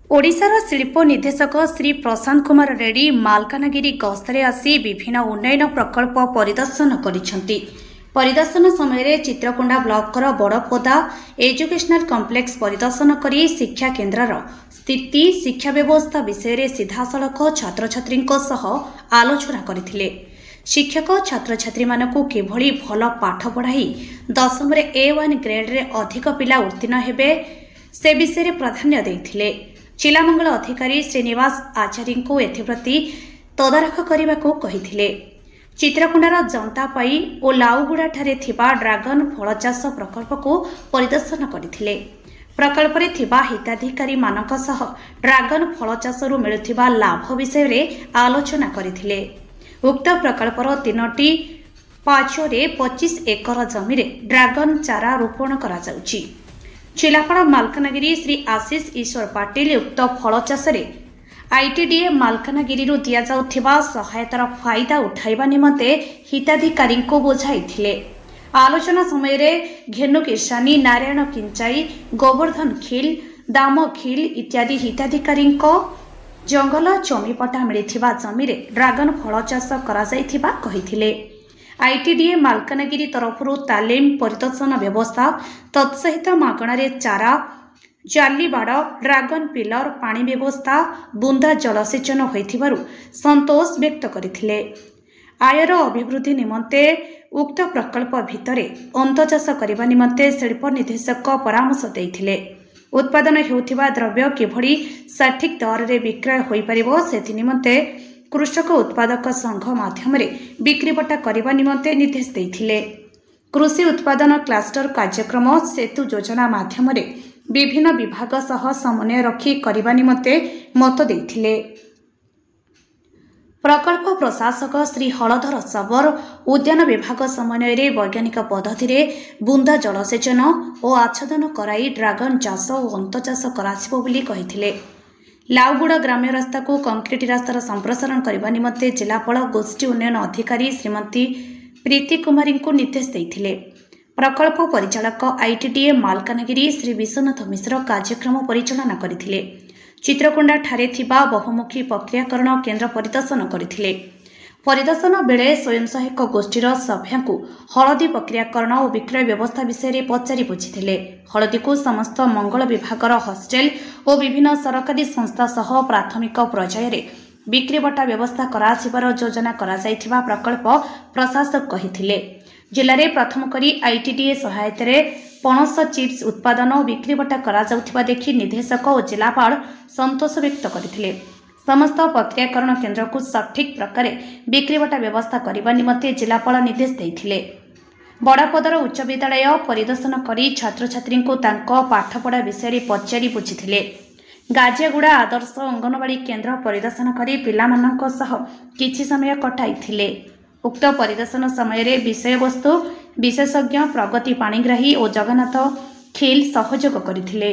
ओडिशार शिल्प निर्देशक श्री प्रशांत कुमार रेड्डी मालकानगिरी गस्तरे आसी विभिन्न उन्नयन प्रकल्प परिदर्शन करिसेंति। परिदर्शन समय चित्रकोंडा ब्लॉकर बड़पोदा एजुकेशनल कॉम्प्लेक्स परिदर्शन करी शिक्षा केन्द्रर स्थिति शिक्षा व्यवस्था विषय सीधासलख छात्र छात्री आलोचना करथिले। शिक्षक छात्र छात्री मानकु किभली भल पाठ पढ़ाई 10 रे A1 ग्रेड रे अधिक पिला उत्तीर्ण हेबे से विषय प्राधान्य देथिले। चिलामंगल अधिकारी श्रीनिवास आचार्य को एथिप्रति तदारख करने को कहिथिले। चित्रकोंडार जंतापाई और लाउगुड़ा ठारे थिबा ड्रागन फल चाष प्रकल्प को परिदर्शन करथिले। प्रकल्प रे थिबा हिताधिकारी मानक सह ड्रागन फल चाषरु मिलुथिबा लाभ विषय रे आलोचना करथिले। उक्त प्रकल्पर 3टी पाचरे 25 एकर जमी रे ड्रागन चारा रोपण करा जाउची। जिलापाल मालकानगिरी श्री आशीष ईश्वर पाटिल उक्त फल चाष आईटीडीए मालकानगिरी दिया जाउथिबा सहायतार फायदा उठाइबा निमंते हिताधिकारी को बुझाइथिले। आलोचना समय रे घेनु किसानी नारायण किंचाई गोवर्धन खिल दाम खिल इत्यादि हिताधिकारी जंगल जमीपटा मिलिथिबा जमी रे ड्रागन फल चाष करा जाइथिबा कहिथिले। आईटीडीए मालकानगिरी तरफरु तालीम परिदर्शन व्यवस्था तत्सहित मागणारे चारा जालीबाड़ ड्रागन पिलर पानी व्यवस्था बुंदा जलसेचन होइथिबारु संतोष व्यक्त करथिले। आयर अभिवृद्धि निमंते उक्त प्रकल्प भितरे अंत चाष करबा निमंते शिल्प निर्देशक परामर्श देथिले। उत्पादन हेउथिबा द्रव्य किभली सठिक दर रे विक्रय होई परिबो सेथि निमंते कृषक उत्पादक संघ माध्यम बिक्रीबटा करने निमंते निर्देश देथिले। कृषि उत्पादन क्लस्टर कार्यक्रम सेतु योजना माध्यम विभिन्न विभाग सह समन्वय रखी करने निमंते मत देथिले। प्रकल्प प्रशासक श्री हलधर सबर उद्यान विभाग समन्वय वैज्ञानिक पद्धति रे बुंदा जलसेचन और आच्छादन कराई ड्रागन चाष और अंत चाष करासिबो बोली कहिथिले। लाउगुड़ा ग्राम्य रास्ता को कंक्रीट रास्तार संप्रसारण करने निमंते जिलापाल गोष्ठी उन्नयन अधिकारी श्रीमती प्रीति कुमारी को निर्देश देथिले। प्रकल्प परिचालक आईटीडीए मालकानगिरी श्री विश्वनाथ मिश्र कार्यक्रम परिचालना करथिले। चित्रकोंडा ठारे थिबा बहुमुखी प्रक्रियाकरण केन्द्र परिदर्शन करथिले। परिदर्शन बेले स्वयं सहायक गोष्ठीर सभ्या हलदी प्रक्रियाकरण और विक्रय व्यवस्था विषय पचारि बुझिथिले। हलदी को समस्त मंगल विभागर हॉस्टेल और विभिन्न सरकारी संस्था सह प्राथमिक पर्यायर बिक्रीबटा व्यवस्था करासिबार योजना कराଯାଇथिबा प्रकल्प प्रशासक कहिथिले। जिले में प्रथम करी आईटीडीए सहायता पणस चिप्स उत्पादन और बिक्रीबटा कराଯାउथिबा देखि निर्देशक और जिलापाल संतोष व्यक्त करथिले। समस्त प्रक्रियाकरण केन्द्र को सठिक प्रकार बिक्रीबटा व्यवस्था करने निमंते जिलापाल निर्देश देथिले। बड़ापदर उच्च विद्यालय परिदर्शन करी छात्र छात्री को तांको पाठपढ़ा विषय पचारि बुझिथिले। गाजियागुड़ा आदर्श अंगनवाड़ी केन्द्र परिदर्शन करी पिलामानंको सह किछि समय कटाइथिले। उक्त परिदर्शन समय विषय वस्तु विशेषज्ञ प्रगति पाणिग्राही और जगन्नाथ खिल सहयोग करथिले।